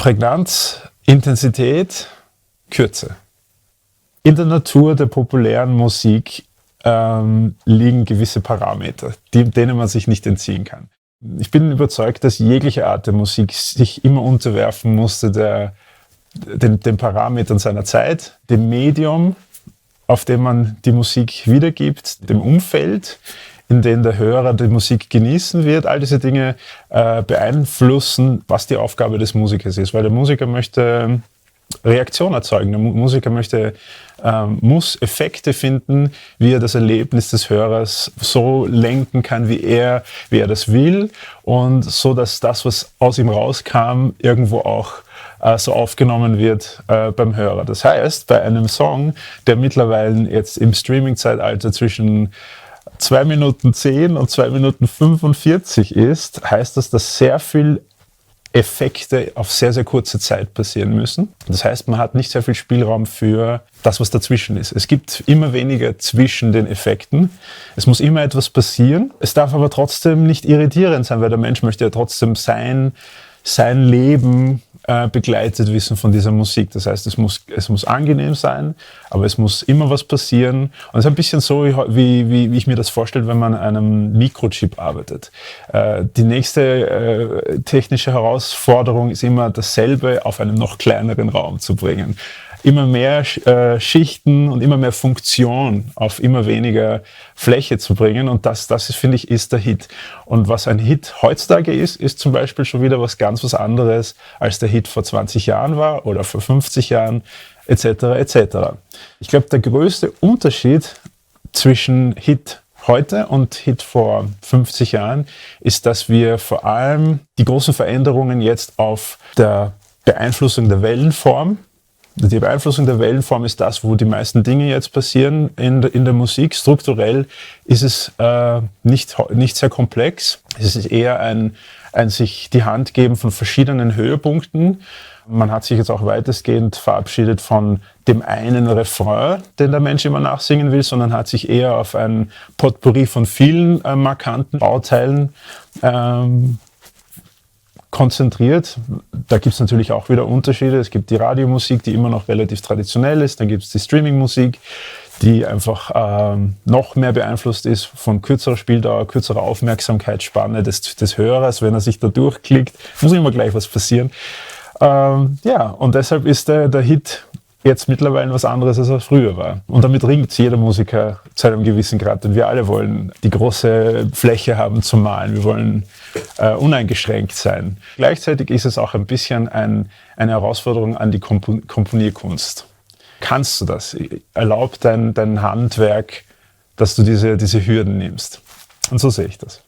Prägnanz, Intensität, Kürze. In der Natur der populären Musik liegen gewisse Parameter, denen man sich nicht entziehen kann. Ich bin überzeugt, dass jegliche Art der Musik sich immer unterwerfen musste den Parametern seiner Zeit, dem Medium, auf dem man die Musik wiedergibt, dem Umfeld, in dem der Hörer die Musik genießen wird. All diese Dinge beeinflussen, was die Aufgabe des Musikers ist, weil der Musiker möchte Reaktion erzeugen. Der Musiker muss Effekte finden, wie er das Erlebnis des Hörers so lenken kann, wie er das will, und so, dass das, was aus ihm rauskam, irgendwo auch so aufgenommen wird beim Hörer. Das heißt, bei einem Song, der mittlerweile jetzt im Streaming-Zeitalter zwischen 2 Minuten 10 und 2 Minuten 45 ist, heißt das, dass sehr viel Effekte auf sehr, sehr kurze Zeit passieren müssen. Das heißt, man hat nicht sehr viel Spielraum für das, was dazwischen ist. Es gibt immer weniger zwischen den Effekten. Es muss immer etwas passieren. Es darf aber trotzdem nicht irritierend sein, weil der Mensch möchte ja trotzdem sein Leben begleitet wissen von dieser Musik. Das heißt, es muss angenehm sein, aber es muss immer was passieren. Und es ist ein bisschen so, wie ich mir das vorstelle, wenn man an einem Mikrochip arbeitet. Die nächste technische Herausforderung ist immer, dasselbe auf einen noch kleineren Raum zu bringen. Immer mehr Schichten und immer mehr Funktion auf immer weniger Fläche zu bringen. Und das ist, finde ich, ist der Hit. Und was ein Hit heutzutage ist zum Beispiel schon wieder was anderes, als der Hit vor 20 Jahren war oder vor 50 Jahren, etc. etc. Ich glaube, der größte Unterschied zwischen Hit heute und Hit vor 50 Jahren ist, dass wir vor allem die großen Veränderungen jetzt auf der Beeinflussung der Wellenform. Die Beeinflussung der Wellenform ist das, wo die meisten Dinge jetzt passieren in der Musik. Strukturell ist es nicht sehr komplex. Es ist eher ein sich die Hand geben von verschiedenen Höhepunkten. Man hat sich jetzt auch weitestgehend verabschiedet von dem einen Refrain, den der Mensch immer nachsingen will, sondern hat sich eher auf ein Potpourri von vielen markanten Bauteilen konzentriert. Da gibt es natürlich auch wieder Unterschiede. Es gibt die Radiomusik, die immer noch relativ traditionell ist. Dann gibt es die Streamingmusik, die einfach noch mehr beeinflusst ist von kürzerer Spieldauer, kürzerer Aufmerksamkeitsspanne des Hörers. Wenn er sich da durchklickt, muss immer gleich was passieren. Und deshalb ist der Hit jetzt mittlerweile was anderes, als er früher war. Und damit ringt jeder Musiker zu einem gewissen Grad. Denn wir alle wollen die große Fläche haben zum Malen. Wir wollen uneingeschränkt sein. Gleichzeitig ist es auch ein bisschen eine Herausforderung an die Komponierkunst. Kannst du das? Erlaubt dein Handwerk, dass du diese Hürden nimmst? Und so sehe ich das.